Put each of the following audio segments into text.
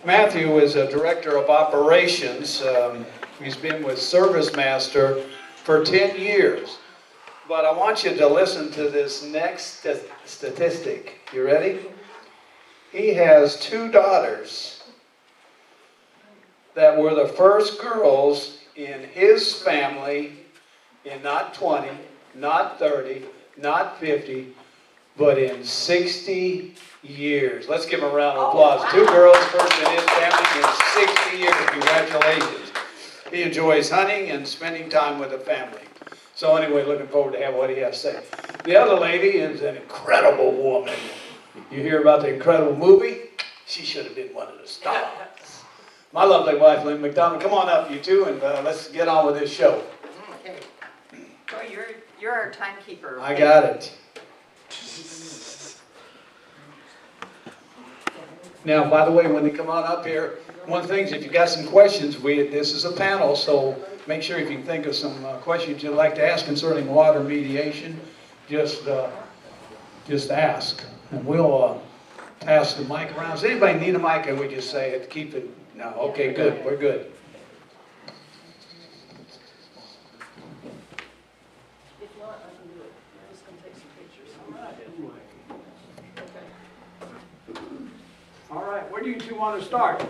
Matthew is a director of operations. He's been with Service Master for 10 years. But I want you to listen to this next statistic. You ready? He has two daughters that were the first girls in his family in not 20, not 30, not 50, but in 60 years. Let's give him a round of applause. Wow. Two girls first in his family in 60 years. Congratulations. He enjoys hunting and spending time with the family. So anyway, looking forward to have what he has to say. The other lady is an incredible woman. You hear about the incredible movie? She should have been one of the stars. My lovely wife, Lynn McDonald. Come on up, you two, and let's get on with this show. Okay. Boy, you're our timekeeper. I got it. Now, by the way, when they come on up here, one of the things, if you've got some questions, this is a panel, so make sure if you can think of some questions you'd like to ask concerning water mediation, just ask. And we'll pass the mic around. Does anybody need a mic, and we just say it, keep it? No, okay, good, we're good. If not, I can do it. I'm just going to take some pictures. All right, where do you two want to start?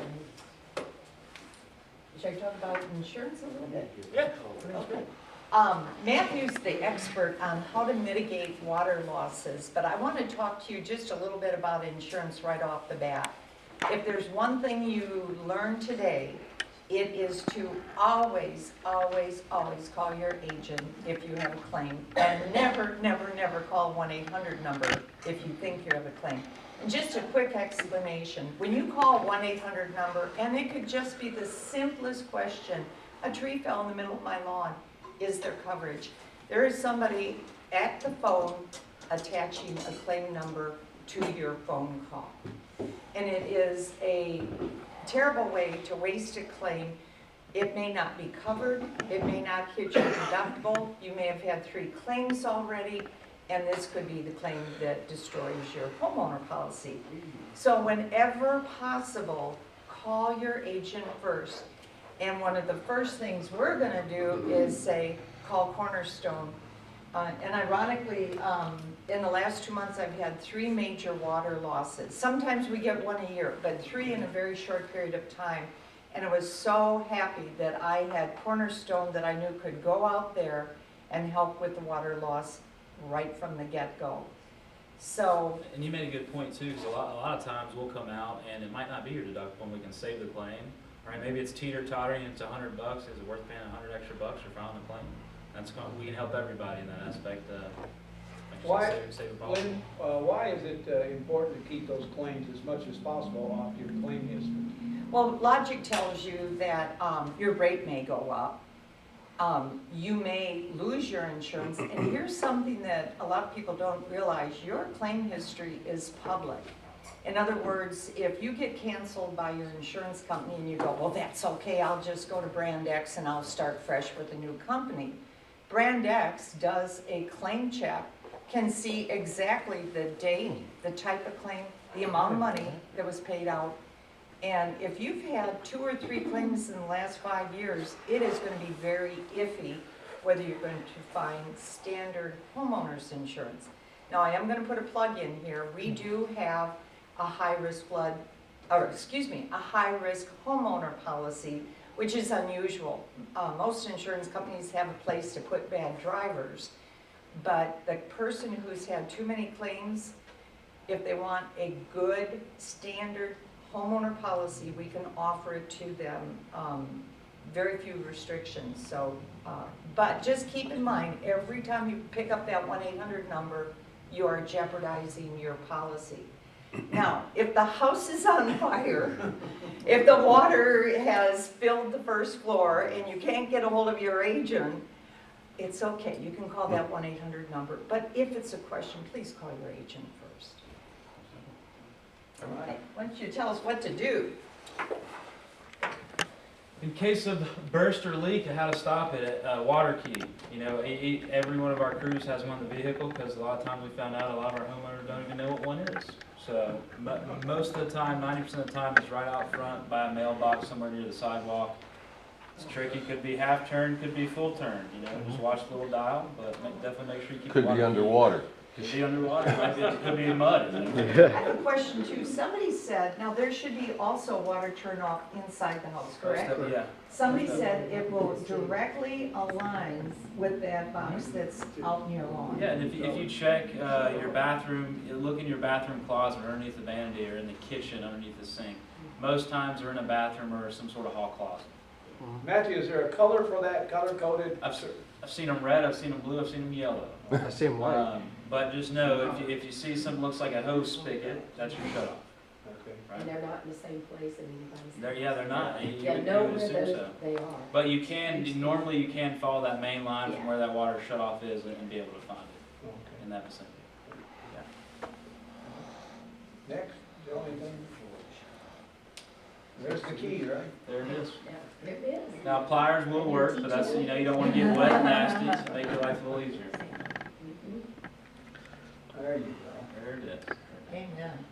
Should I talk about insurance a little bit? Yeah. Okay. Matthew's the expert on how to mitigate water losses, but I want to talk to you just a little bit about insurance right off the bat. If there's one thing you learned today, it is to always, always, always call your agent if you have a claim, and never, never, never call 1-800 number if you think you have a claim. And just a quick explanation. When you call 1-800 number, and it could just be the simplest question, a tree fell in the middle of my lawn, is there coverage? There is somebody at the phone attaching a claim number to your phone call. And it is a terrible way to waste a claim. It may not be covered, it may not hit your deductible, you may have had 3 claims already, and this could be the claim that destroys your homeowner policy. So whenever possible, call your agent first. And one of the first things we're going to do is say, call Cornerstone. And ironically, in the last 2 months, I've had 3 major water losses. Sometimes we get 1 a year, but 3 in a very short period of time. And I was so happy that I had Cornerstone that I knew could go out there and help with the water loss right from the get-go. So, and you made a good point too, because a lot of times we'll come out and it might not be your deductible and we can save the claim. Right? Maybe it's teeter-tottering, it's $100. Is it worth paying $100 extra bucks for filing the claim? We can help everybody in that aspect. Save a policy. Lynn, why is it important to keep those claims as much as possible off your claim history? well, logic tells you that your rate may go up. You may lose your insurance, and here's something that a lot of people don't realize: your claim history is public. In other words, if you get canceled by your insurance company and you go, well, that's okay, I'll just go to Brand X and I'll start fresh with a new company. Brand X does a claim check, can see exactly the date, the type of claim, the amount of money that was paid out. And if you've had 2 or 3 claims in the last 5 years, it is going to be very iffy whether you're going to find standard homeowners insurance. Now, I am going to put a plug in here. We do have a high-risk a high-risk homeowner policy, which is unusual. Most insurance companies have a place to put bad drivers, but the person who's had too many claims, if they want a good standard homeowner policy, we can offer it to them. Very few restrictions. So, but just keep in mind, every time you pick up that 1-800 number, you are jeopardizing your policy. Now, if the house is on fire, if the water has filled the first floor and you can't get a hold of your agent, it's okay. You can call that 1-800 number. But if it's a question, please call your agent first. All right. Why don't you tell us what to do? In case of burst or leak, how to stop it, water key. You know, every one of our crews has one in the vehicle because a lot of times we found out a lot of our homeowners don't even know what one is. So most of the time, 90% of the time, it's right out front by a mailbox somewhere near the sidewalk. It's tricky, could be half turn, could be full turn, you know, just watch the little dial, but definitely make sure you keep the Could be water. underwater. Could be underwater, it could be in mud. You know? I have a question too. Somebody said, now there should be also water turn off inside the house, correct? Yeah. Somebody said it will directly align with that box that's out in your lawn. Yeah, and if you check your bathroom, look in your bathroom closet or underneath the vanity or in the kitchen underneath the sink. Most times they're in a bathroom or some sort of hall closet. Matthew, is there a color for that, color-coded? I've seen them red, I've seen them blue, I've seen them yellow. I see them white. But just know, if you see something looks like a hose spigot, that's your shut off. Okay. Right? And they're not in the same place in anybody's. They're not. You Yeah, would know assume where those, so. they are. But you normally you can follow that main line from Yeah. where that water shut off is and be able to find it Okay. in that vicinity. Next, the only thing. There's the key, right? There it is. Yeah, there it is. Now pliers will work, but that's, you know, you don't want to get wet and nasty, so make your life a little easier. Mhm. There you go. There it is. Amen.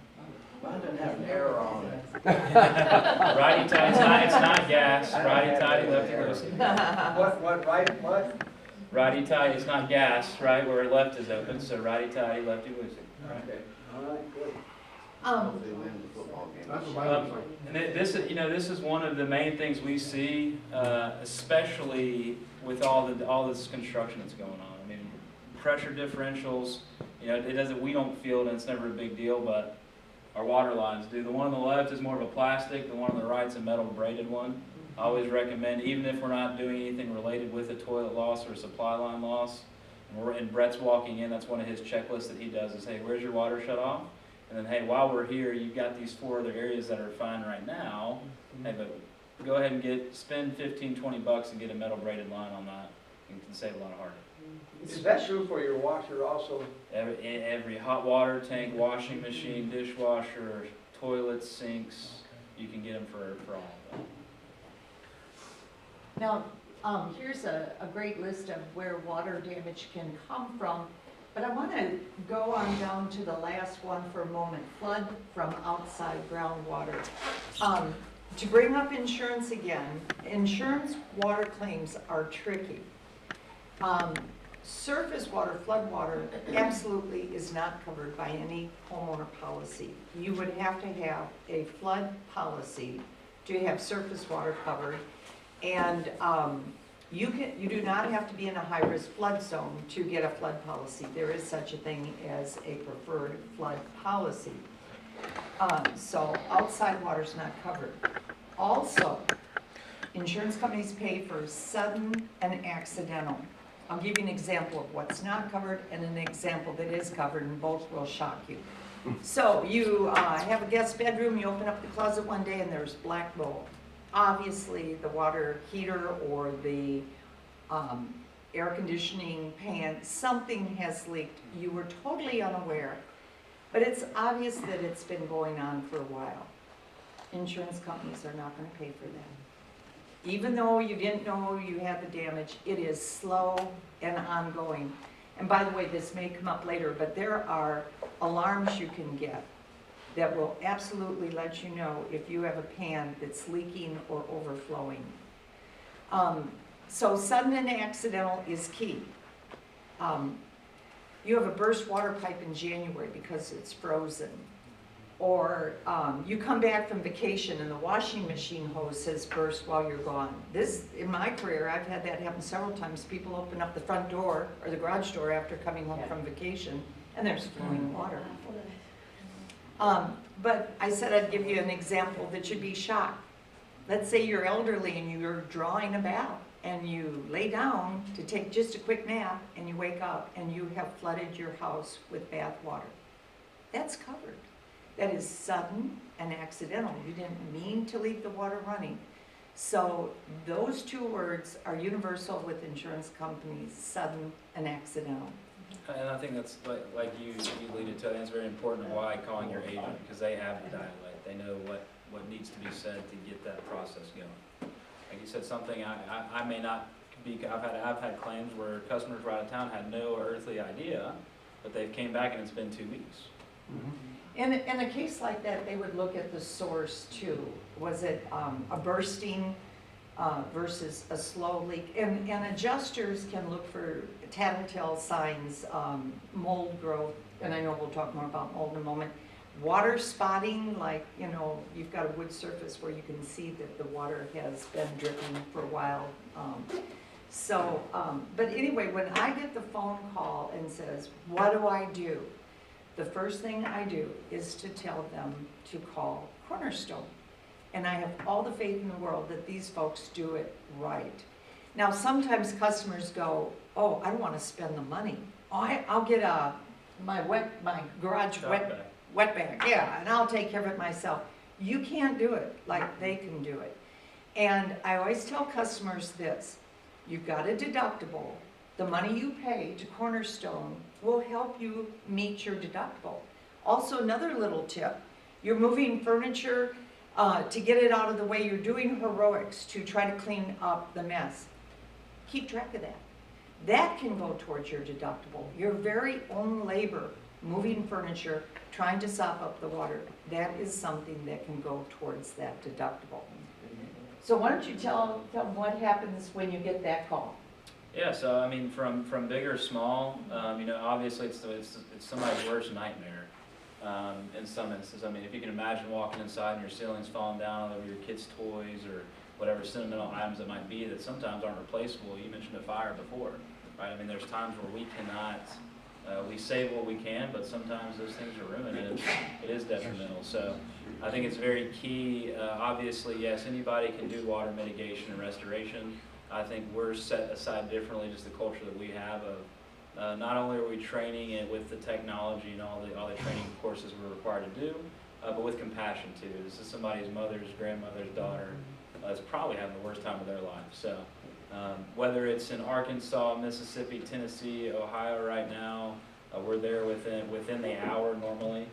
Mine doesn't have an arrow on it. Righty tighty, it's not gas. Righty tighty, lefty loosey. What? Righty tighty, it's not gas, right, where left is open, so righty tighty, lefty loosey. Right? Okay, all right, good. They win the football game. That's what I was And this is one of the main things we see, especially with all this construction that's going on. I mean, pressure differentials, you know, we don't feel it and it's never a big deal, but our water lines do. The one on the left is more of a plastic, the one on the right's a metal braided one. I always recommend, even if we're not doing anything related with a toilet loss or a supply line loss, and Brett's walking in, that's one of his checklists that he does is, hey, where's your water shut off? And then, hey, while we're here, you've got these 4 other areas that are fine right now. Hey, but go ahead and spend $15-20 and get a metal braided line on that. You can save a lot of heartache. Is that true for your washer also? Every hot water tank, washing machine, dishwasher, toilets, sinks, you can get them for all of them. Now, here's a great list of where water damage can come from, but I want to go on down to the last one for a moment, flood from outside groundwater. To bring up insurance again, insurance water claims are tricky. Surface water, flood water, absolutely is not covered by any homeowner policy. You would have to have a flood policy to have surface water covered. And you do not have to be in a high-risk flood zone to get a flood policy. There is such a thing as a preferred flood policy. So outside water's not covered. Also, insurance companies pay for sudden and accidental. I'll give you an example of what's not covered and an example that is covered, and both will shock you. So you have a guest bedroom, you open up the closet one day and there's black mold. Obviously, the water heater or the air conditioning pan, something has leaked. You were totally unaware, but it's obvious that it's been going on for a while. Insurance companies are not going to pay for that. Even though you didn't know you had the damage, it is slow and ongoing. And by the way, this may come up later, but there are alarms you can get that will absolutely let you know if you have a pan that's leaking or overflowing. So sudden and accidental is key. You have a burst water pipe in January because it's frozen. Or you come back from vacation and the washing machine hose has burst while you're gone. This, in my career, I've had that happen several times. People open up the front door or the garage door after coming home from vacation and there's flowing water. But I said I'd give you an example that should be shocked. Let's say you're elderly and you're drawing a bath and you lay down to take just a quick nap and you wake up and you have flooded your house with bath water. That's covered. That is sudden and accidental. You didn't mean to leave the water running. So those 2 words are universal with insurance companies, sudden and accidental. And I think that's like you lead it to, and it's very important why calling your agent, because they have the dialect. They know what needs to be said to get that process going. Like you said, something I may not be, I've had claims where customers right out of town had no earthly idea, but they've came back and it's been 2 weeks. In a case like that, they would look at the source too. Was it a bursting versus a slow leak? And adjusters can look for telltale signs, mold growth, and I know we'll talk more about mold in a moment. Water spotting, like, you know, you've got a wood surface where you can see that the water has been dripping for a while. But anyway, when I get the phone call and says, what do I do? The first thing I do is to tell them to call Cornerstone. And I have all the faith in the world that these folks do it right. Now, sometimes customers go, oh, I don't want to spend the money. Oh, I'll get my garage wet bag, yeah, and I'll take care of it myself. You can't do it like they can do it. And I always tell customers this, you've got a deductible. The money you pay to Cornerstone will help you meet your deductible. Also, another little tip, you're moving furniture to get it out of the way, you're doing heroics to try to clean up the mess. Keep track of that. That can go towards your deductible. Your very own labor, moving furniture, trying to sop up the water, that is something that can go towards that deductible. So why don't you tell them what happens when you get that call? Yeah, so I mean, from big or small, you know, obviously it's somebody's worst nightmare in some instances. I mean, if you can imagine walking inside and your ceiling's falling down all over your kids' toys or whatever sentimental items it might be that sometimes aren't replaceable. You mentioned a fire before, right? I mean, there's times where we cannot, we save what we can, but sometimes those things are ruined and it is detrimental. So I think it's very key. Obviously, yes, anybody can do water mitigation and restoration. I think we're set aside differently, just the culture that we have of not only are we training it with the technology and all the training courses we're required to do, but with compassion too. This is somebody's mother's, grandmother's daughter that's probably having the worst time of their life. So whether it's in Arkansas, Mississippi, Tennessee, Ohio right now, we're there within the hour normally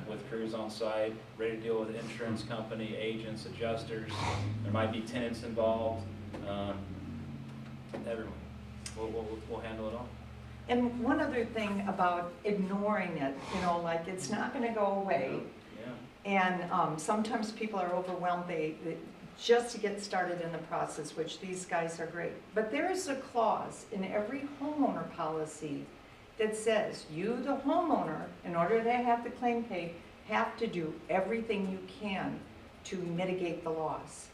with crews on site, ready to deal with insurance company, agents, adjusters. There might be tenants involved. Everyone. We'll handle it all. And one other thing about ignoring it, you know, like it's not going to go away. Yeah. And sometimes people are overwhelmed. They just to get started in the process, which these guys are great. But there is a clause in every homeowner policy that says you, the homeowner, in order to have the claim paid, have to do everything you can to mitigate the loss.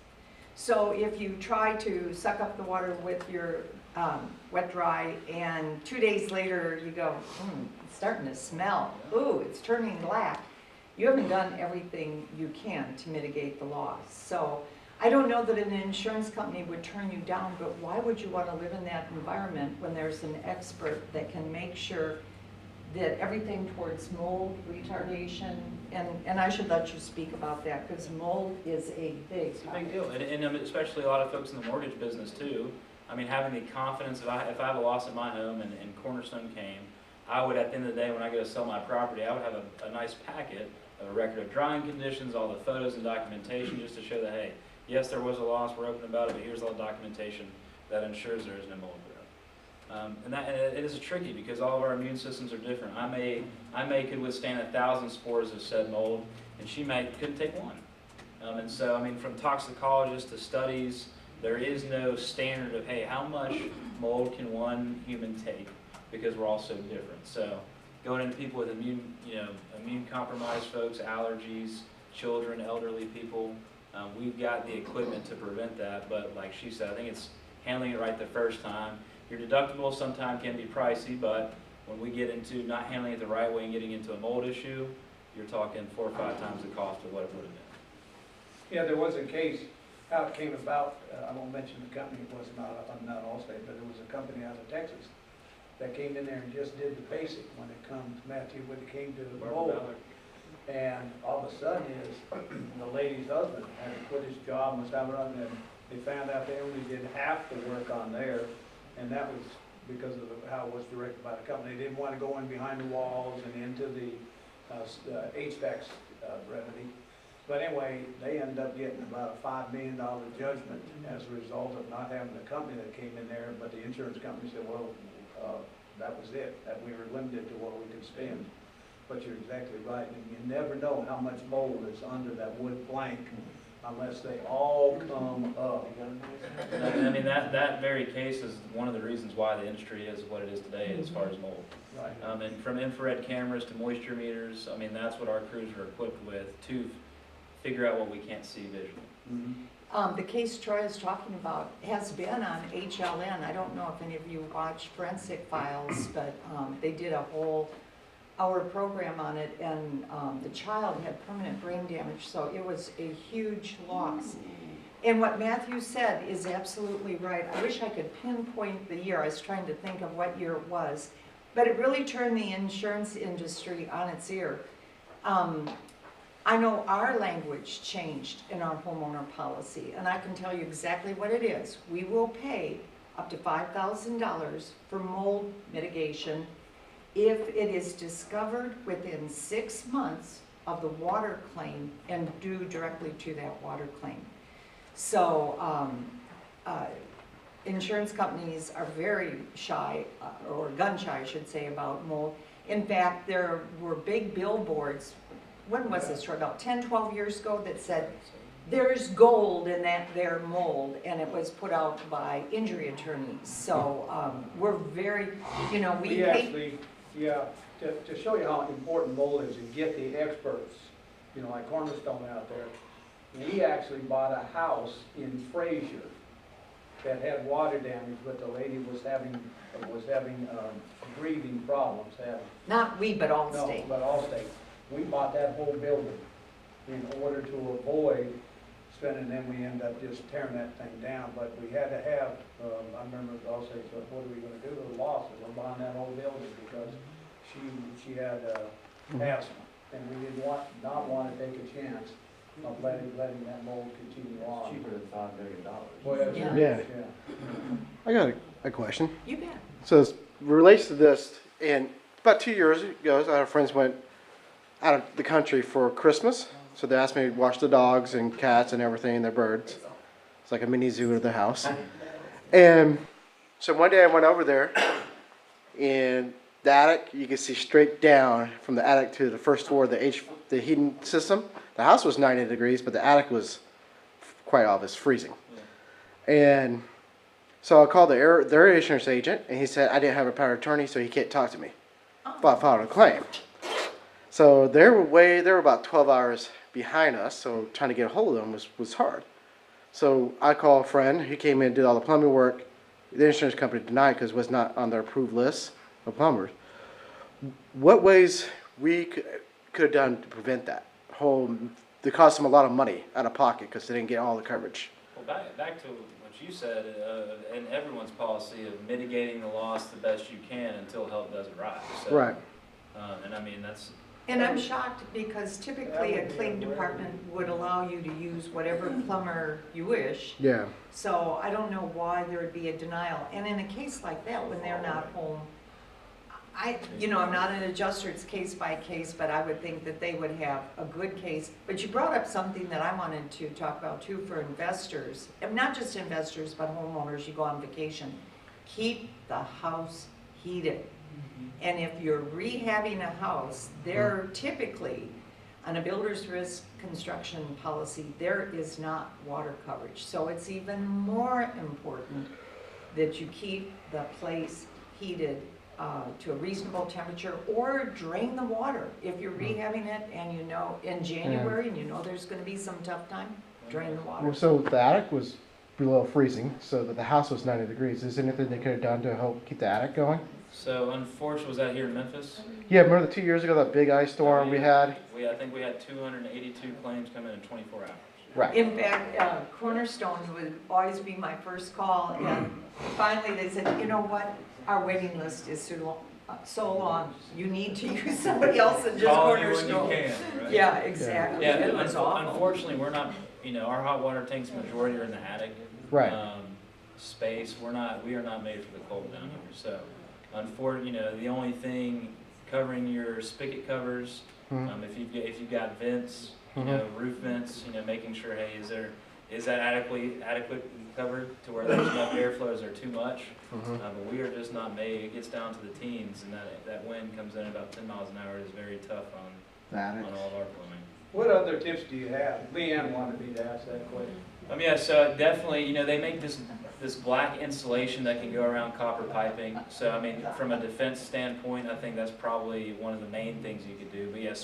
So if you try to suck up the water with your wet dry and 2 days later you go, it's starting to smell, ooh, it's turning black, you haven't done everything you can to mitigate the loss. So I don't know that an insurance company would turn you down, but why would you want to live in that environment when there's an expert that can make sure that everything towards mold retardation, and I should let you speak about that because mold is a big It's a big deal, and especially a lot of folks in the mortgage business too. I mean, having the confidence, if I have a loss in my home and Cornerstone came, I would, at the end of the day, when I go to sell my property, I would have a nice packet of a record of drying conditions, all the photos and documentation, just to show that, hey, yes, there was a loss, we're open about it, but here's all the documentation that ensures there is no mold growth. And it is tricky because all of our immune systems are different. I may could withstand 1,000 spores of said mold, and she couldn't take one. And so, I mean, from toxicologists to studies, there is no standard of, hey, how much mold can one human take? Because we're all so different. So, going into people with immune compromised folks, allergies, children, elderly people, we've got the equipment to prevent that. But like she said, I think it's handling it right the first time. Your deductible sometimes can be pricey, but when we get into not handling it the right way and getting into a mold issue, you're talking 4 or 5 times the cost of what it would have been. Yeah, there was a case, how it came about, I won't mention the company, it was not Allstate, but it was a company out of Texas that came in there and just did the basic when it came to the mold. And all of a sudden the lady's husband had to quit his job and was out running, and they found out they only did half the work on there, and that was because of how it was directed by the company. They didn't want to go in behind the walls and into the HVAC remedy. But anyway, they ended up getting about a $5 million judgment as a result of not having the company that came in there, but the insurance company said, well, that was it, that we were limited to what we could spend. but you're exactly right. And you never know how much mold is under that wood plank unless they all come up. I mean, that very case is one of the reasons why the industry is what it is today as far as mold. Right. And from infrared cameras to moisture meters, I mean, that's what our crews are equipped with to figure out what we can't see visually. Mhm. The case Troy is talking about has been on HLN. I don't know if any of you watched Forensic Files, but they did a whole hour program on it, and the child had permanent brain damage, so it was a huge loss. And what Matthew said is absolutely right. I wish I could pinpoint the year. I was trying to think of what year it was, but it really turned the insurance industry on its ear. I know our language changed in our homeowner policy, and I can tell you exactly what it is. We will pay up to $5,000 for mold mitigation if it is discovered within 6 months of the water claim and due directly to that water claim. So insurance companies are very shy, or gun shy, I should say, about mold. In fact, there were big billboards, when was this, about 10, 12 years ago, that said, there's gold in that there mold, and it was put out by injury attorneys. So we're very, we We hate. actually, to show you how important mold is and get the experts, like Cornerstone out there, we actually bought a house in Fraser that had water damage, but the lady was having breathing problems. Not we, but No, Allstate. but Allstate. We bought that whole building in order to avoid spending, then we ended up just tearing that thing down. But we had to have, I remember Allstate said, what are we gonna do with the losses? We're buying that whole building because she had asthma. And we didn't not want to take a chance of letting that mold continue on. Cheaper than $5 million. Well, that's Yeah. right, Yeah. I got a question. You bet. So it relates to this, and about 2 years ago, our friends went out of the country for Christmas. So they asked me to watch the dogs and cats and everything, and their birds. It's like a mini zoo at their house. And so one day I went over there, and the attic, you could see straight down from the attic to the first floor, the heating system. The house was 90 degrees, but the attic was quite obvious, freezing. And so I called their insurance agent, and he said I didn't have a power of attorney, so he can't talk to me about filing a claim. So they were about 12 hours behind us, so trying to get a hold of them was hard. So I called a friend, he came in and did all the plumbing work. The insurance company denied because it was not on their approved list of plumbers. What ways we could have done to prevent that? They cost them a lot of money out of pocket because they didn't get all the coverage. Well, back to what you said, in everyone's policy of mitigating the loss the best you can until help does arrive. So, Right. And I mean, that's, And I'm shocked because typically a claim department would allow you to use whatever plumber you wish. Yeah. So I don't know why there would be a denial. And in a case like that, when they're not home, I'm not an adjuster, it's case by case, but I would think that they would have a good case. But you brought up something that I wanted to talk about too for investors, and not just investors, but homeowners, you go on vacation. Keep the house heated. And if you're rehabbing a house, there typically, on a builder's risk construction policy, there is not water coverage. So it's even more important that you keep the place heated to a reasonable temperature, or drain the water. If you're rehabbing it and in January and there's gonna be some tough time, drain the water. So the attic was below freezing, so that the house was 90 degrees. Is there anything they could have done to help keep the attic going? so unfortunately, was that here in Memphis? Yeah, remember the 2 years ago, that big ice storm we had? I think we had 282 claims come in 24 hours. Right. In fact, Cornerstone would always be my first call, and finally they said, you know what, our waiting list is so long, you need to use somebody else than just Call you when you Cornerstone. can, right? Yeah, exactly. Yeah, It was awful. unfortunately, we're not, our hot water tanks, majority are in the attic. Right. Space, we are not made for the cold down here, so, the only thing covering your spigot covers, Mhm. if you've got vents, roof vents, making sure, hey, is there is that adequately covered to where there's enough airflows or too much? Mhm. But we are just not made, it gets down to the teens, and that wind comes in about 10 miles an hour. It is very tough on Attics. all of our plumbing. What other tips do you have? Leanne wanted me to ask that question. Yeah, so definitely, they make this black insulation that can go around copper piping. So, I mean, from a defense standpoint, I think that's probably one of the main things you could do. But yeah,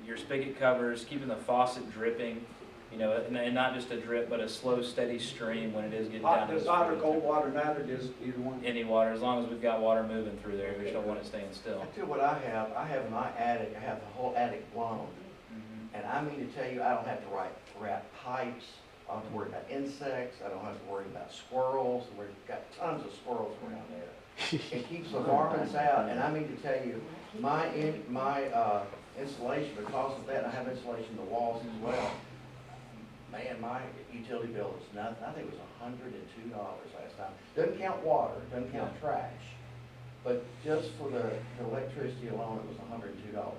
your spigot covers, keeping the faucet dripping, and not just a drip, but a slow, steady stream when it is getting down to Does the hot or spigot. cold water matter, just either one? Any water, as long as we've got water moving through there, we just don't want it staying still. I tell you what I have my attic, I have the whole attic blown. And I mean to tell you, I don't have to wrap pipes, I don't have to worry about insects, I don't have to worry about squirrels, we've got tons of squirrels around there. It keeps the varmints out, and I mean to tell you, my insulation, because of that, I have insulation in the walls as well. Man, my utility bill is nothing, I think it was $102 last time. Doesn't count water, doesn't count trash, but just for the electricity alone, it was $102.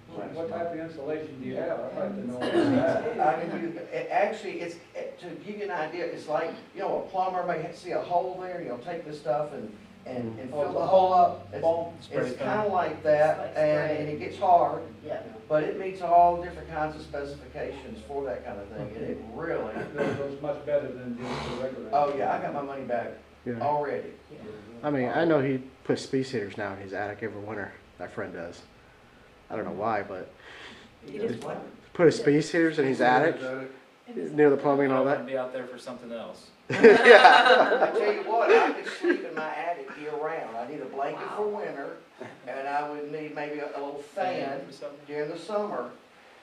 What type of insulation do you have? I'd like to know what that. I mean, actually, to give you an idea, it's like, a plumber may see a hole there, take this stuff and fill the hole up. It's kind of like that, and it gets hard, Yeah. but it meets all different kinds of specifications for that kind of thing, and it really, It goes much better than just the regular. oh yeah, I got my money back Yeah. already. I mean, I know he puts space heaters now in his attic every winter. That friend does. I don't know why, but He does what? put his space heaters in his attic near the plumbing and all I that. want to be out there for something else. Yeah. I tell you what, I could sleep in my attic year round. I need a blanket for winter, and I would need maybe a little fan during the summer.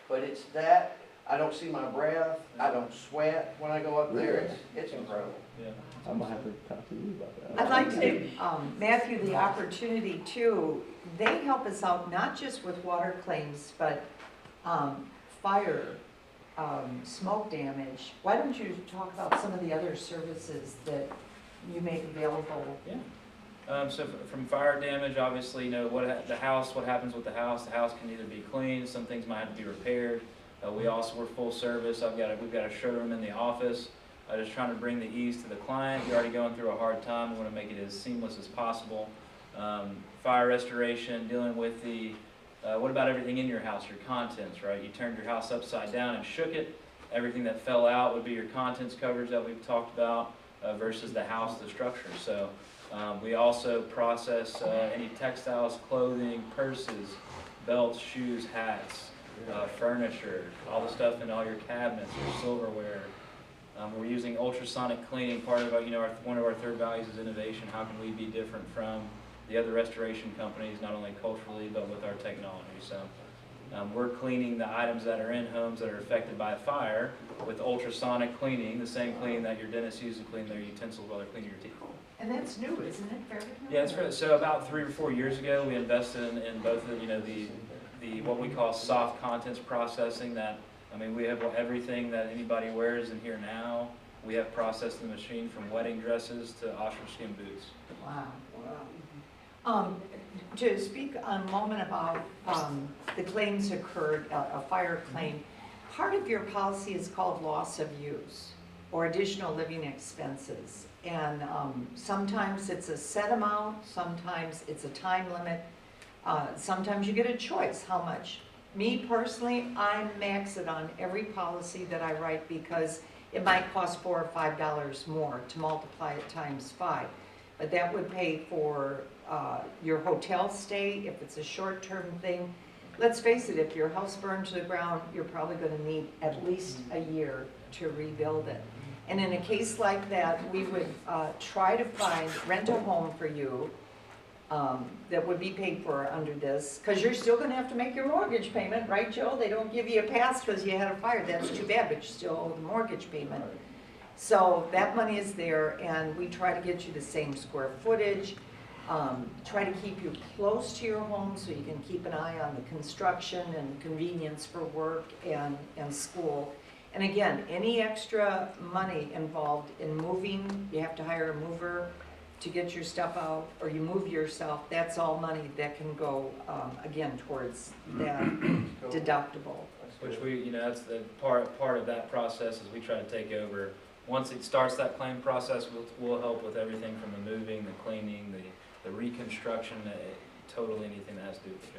But it's that, I don't see my breath, I don't sweat when I go up there. It's incredible. Yeah. I'm gonna have to talk to you about that. I'd like to give Matthew the opportunity too. They help us out not just with water claims, but fire, smoke damage. Why don't you talk about some of the other services that you make available? So from fire damage, obviously, what happens with the house can either be cleaned, some things might have to be repaired. We're full service. We've got a showroom in the office. Just trying to bring the ease to the client. You're already going through a hard time. We want to make it as seamless as possible. Fire restoration, dealing with what about everything in your house, your contents, right? You turned your house upside down and shook it. Everything that fell out would be your contents coverage that we've talked about versus the house, the structure. So we also process any textiles, clothing, purses, belts, shoes, hats, furniture, all the stuff in all your cabinets, your silverware. We're using ultrasonic cleaning. Part of one of our third values is innovation. How can we be different from the other restoration companies, not only culturally, but with our technology? So we're cleaning the items that are in homes that are affected by fire with ultrasonic cleaning, the same cleaning that your dentist uses to clean their utensils while they're cleaning your teeth. And that's new, isn't it? Fairly new? Yeah, so about 3 or 4 years ago, we invested in both of the what we call soft contents processing. We have everything that anybody wears in here now. We have processed in the machine from wedding dresses to ostrich skin boots. Wow. To speak a moment about the claims occurred, a fire claim, part of your policy is called loss of use or additional living expenses. And sometimes it's a set amount, sometimes it's a time limit, sometimes you get a choice how much. Me personally, I max it on every policy that I write because it might cost $4 or $5 more to multiply it times 5. But that would pay for your hotel stay if it's a short-term thing. Let's face it, if your house burned to the ground, you're probably going to need at least a year to rebuild it. And in a case like that, we would try to rent a home for you that would be paid for under this, because you're still going to have to make your mortgage payment, right, Joe? They don't give you a pass because you had a fire. That's too bad, but you still owe the mortgage payment. So that money is there, and we try to get you the same square footage, try to keep you close to your home so you can keep an eye on the construction and convenience for work and school. And again, any extra money involved in moving, you have to hire a mover to get your stuff out, or you move yourself, that's all money that can go, again, towards that deductible. Let's Which we, that's the part of that process is we try to take over. Once it starts that claim process, we'll help with everything from the moving, the cleaning, the reconstruction, totally anything that has to do with the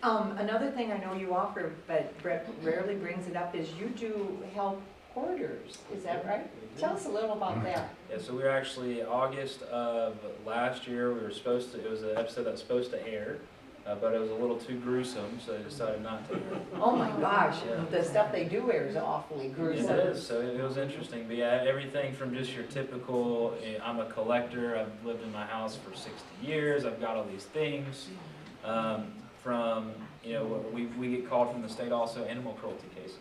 job. Another thing I know you offer, but Brett rarely brings it up, is you do help hoarders, is that right? Tell us a little about that. Yeah, so we were actually, August of last year, it was an episode that's supposed to air, but it was a little too gruesome, so they decided not to. Oh my gosh, Yeah. the stuff they do here is awfully gruesome. It is, so it was interesting, but yeah, everything from just your typical, I'm a collector, I've lived in my house for 60 years, I've got all these things, from, we get called from the state also, animal cruelty cases.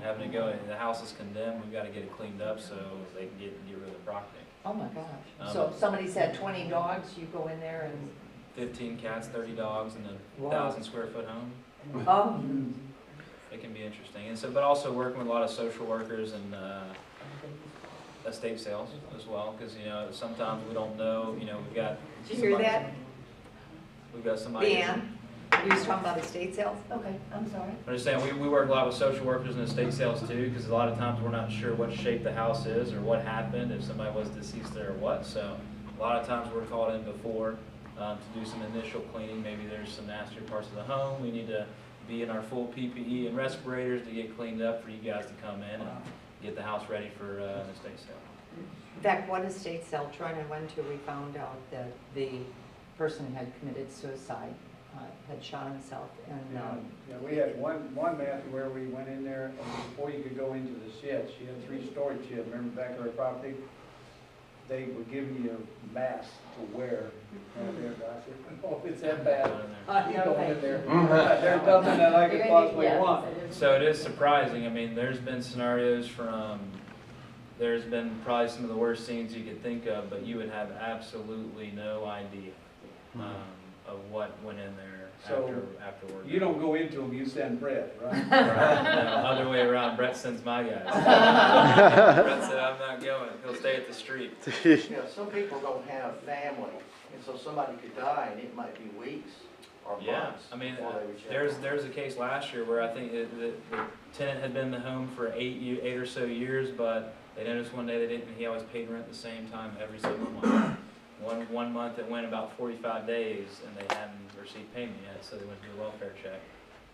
Having to go, the house is condemned, we've got to get it cleaned up so they can get rid of the property. Oh my gosh. So if somebody said 20 dogs, you go in there and, 15 cats, 30 dogs in a Wow. 1,000 square foot home. oh, It can be interesting, and so, but also working with a lot of social workers and estate sales as well, because sometimes we don't know. We've got. did you hear that? We've got somebody. Leanne, you was talking about estate sales? Okay, I'm sorry. I'm just saying we work a lot with social workers and estate sales too, because a lot of times we're not sure what shape the house is or what happened, if somebody was deceased there or what. So a lot of times we're called in before to do some initial cleaning. Maybe there's some nastier parts of the home. We need to be in our full PPE and respirators to get cleaned up for you guys to come in and get the house ready for an estate sale. In fact, one estate sale Troy and I went to, we found out that the person had committed suicide, had shot himself, and Yeah, we had one Matthew where we went in there, and before you could go into the shed, she had 3 storage shed, remember back of her property? They were giving you a mask to wear. And I said, oh, if it's that bad, you go in there. There's nothing that I could possibly want. So it is surprising. I mean, there's been scenarios there's been probably some of the worst scenes you could think of, but you would have absolutely no idea of what went in there afterward. You don't go into them, you send Brett, right? Right. No, other way around. Brett sends my guys. Brett said, I'm not going. He'll stay at the street. Some people don't have family, and so somebody could die, and it might be weeks or Yeah, months I mean, before they would check. there's a case last year where I think the tenant had been in the home for 8 or so years, but they noticed one day he always paid rent the same time every single month. One month it went about 45 days and they hadn't received payment yet, so they went to do a welfare check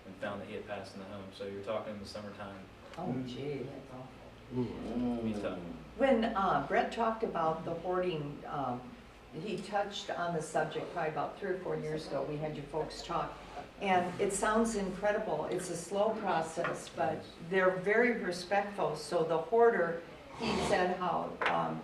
and found that he had passed in the home. So you're talking in the summertime. oh gee, that's awful. It'd be tough. When Brett talked about the hoarding, he touched on the subject probably about 3 or 4 years ago. We had you folks talk. And it sounds incredible. It's a slow process, but they're very respectful. So the hoarder, he said how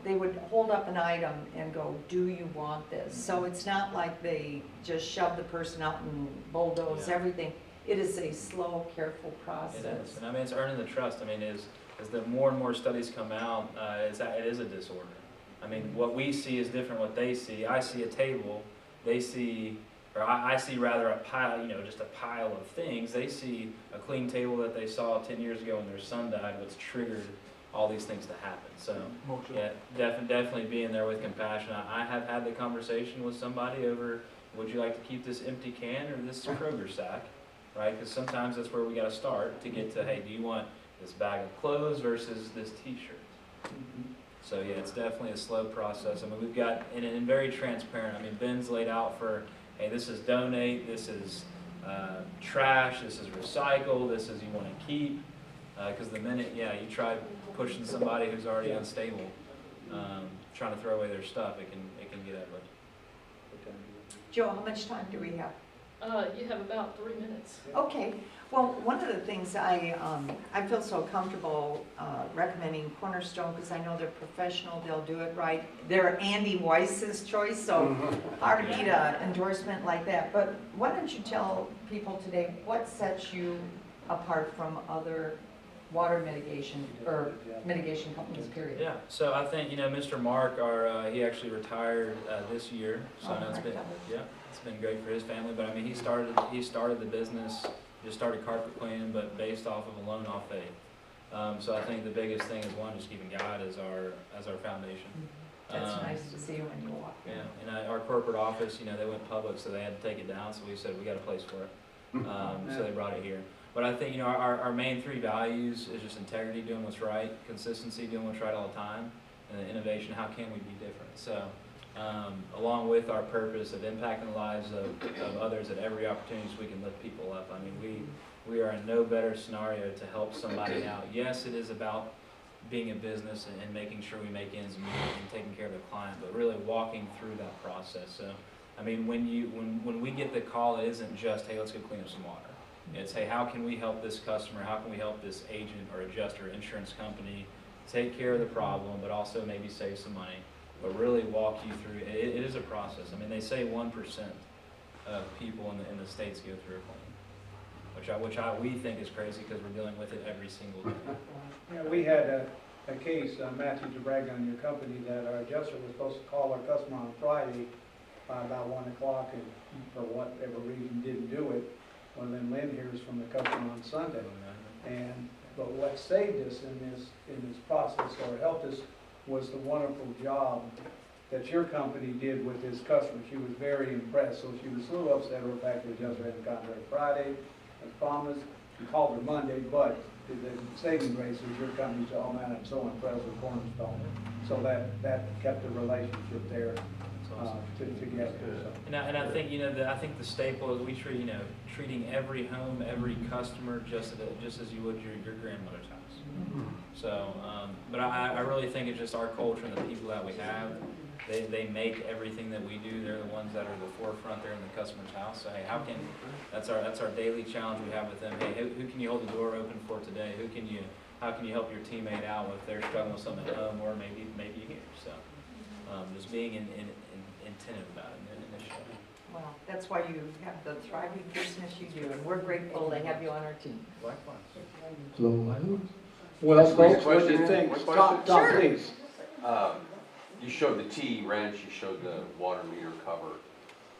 they would hold up an item and go, do you want this? So it's not like they just shove the person out and bulldoze Yeah. everything. It is a slow, careful It process. is, and I mean, it's earning the trust. I mean, as the more and more studies come out, it is a disorder. I mean, what we see is different what they see. I see a table, they see, or I see rather a pile, just a pile of things. They see a clean table that they saw 10 years ago when their son died, what's triggered all these things to happen. So, yeah, definitely being there with compassion. I have had the conversation with somebody over, would you like to keep this empty can or this Kroger sack, right? Because sometimes that's where we got to start to get to, hey, do you want this bag of clothes versus this T-shirt? So yeah, it's definitely a slow process. I mean, we've got, and very transparent. I mean, Ben's laid out for, hey, this is donate, this is trash, this is recycle, this is you want to keep. Because the minute, you try pushing somebody who's already unstable, trying to throw away their stuff, it can get ugly. Joe, how much time do we have? You have about 3 minutes. Okay, well, one of the things I feel so comfortable recommending Cornerstone, because I know they're professional, they'll do it right. They're Andy Weiss's choice, so hard to beat an endorsement like that. But why don't you tell people today what sets you apart from other water mitigation, or mitigation companies, period? Yeah, so I think, Mr. Mark, he actually retired this year, so I know it's been great for his family, but I mean, he started the business, just started carpet cleaning, but based off of a loan off faith. So I think the biggest thing is one, just keeping God as our foundation. That's nice to see when you walk in. Yeah, and our corporate office, they went public, so they had to take it down, so we said, we got a place for it. So they brought it here. But I think, you know, our main three values is just integrity, doing what's right, consistency, doing what's right all the time, and then innovation, how can we be different? So, along with our purpose of impacting the lives of others at every opportunity so we can lift people up. I mean, we are in no better scenario to help somebody out. Yes, it is about being a business and making sure we make ends meet and taking care of the client, but really walking through that process. So, I mean, when we get the call, it isn't just, hey, let's go clean up some water. It's, hey, how can we help this customer? How can we help this agent or adjuster, insurance company take care of the problem, but also maybe save some money, but really walk you through. It is a process. I mean, they say 1% of people in the states go through a claim, which we think is crazy because we're dealing with it every single day. Yeah, we had a case, Matthew, to brag on your company, that our adjuster was supposed to call our customer on Friday by about 1 o'clock, and for whatever reason didn't do it. Well, then Lynn hears from the customer on Sunday. But what saved us in this process, or helped us, was the wonderful job that your company did with this customer. She was very impressed, so she was a little upset over the fact that the adjuster hadn't gotten her Friday, as promised. We called her Monday, but the saving grace was your company said, oh man, I'm so impressed with Cornerstone. So that kept the relationship there together. So. And I think, you know, I think the staple is we treat, you know, treating every home, every customer just as you would your grandmother's house. So, but I really think it's just our culture and the people that we have. They make everything that we do. They're the ones that are the forefront there in the customer's house. So, hey, that's our daily challenge we have with them. Hey, who can you hold the door open for today? How can you help your teammate out if they're struggling with something at home or maybe here? So, just being attentive about it in this show. Well, that's why you have the thriving business you do, and we're grateful to have you on our team. Likewise. Well, Squeeze folks, a what do you question in? think? One Tom, question? Sure. please. You showed the T wrench, you showed the water meter cover.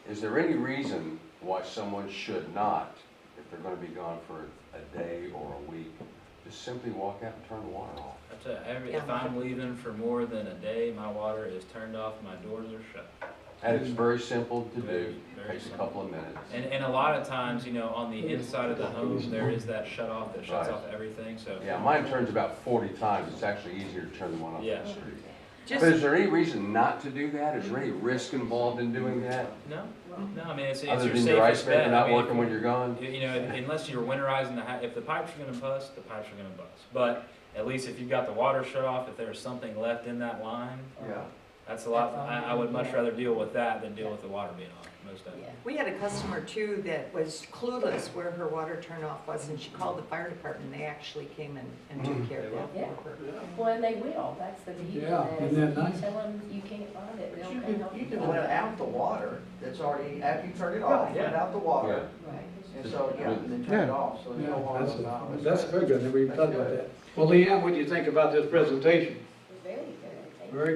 Is there any reason why someone should not, if they're gonna be gone for a day or a week, just simply walk out and turn the water off? I tell you, if I'm leaving for more than a day, my water is turned off, my doors are shut. And it's very simple to do, Very takes a simple. couple of minutes. And a lot of times, you know, on the inside of the home, there is that shut off that shuts Right. off everything, so. Yeah, mine turns about 40 times, it's actually easier to turn the one off Yeah. the street. Just, But is there any reason not to do that? Is there any risk involved in doing that? No, I mean, it's Other your than your ice safest maker bet. not I mean, working when you're gone? You know, unless you're winterizing if the pipes are gonna bust, the pipes are gonna bust. But at least if you've got the water shut off, if there's something left in that line, Yeah. that's a lot, I would much rather deal with that than deal with the water being off most of the time. we had a customer too that was clueless where her water turnoff was, and she called the fire department. They actually came and took care of that Yeah. for her. Well, and they will, that's the beauty Yeah, of it. isn't that nice? You tell them you can't find it, But they'll you come help can let out the water that's already, after you turn it off, let out the water. Right. And so, yeah, and then turn it Yeah. off, so there's no water about it. That's very good. Never even thought about That's that. Well, Leanne, what do you think about this presentation? Very good. Thank you. Very good.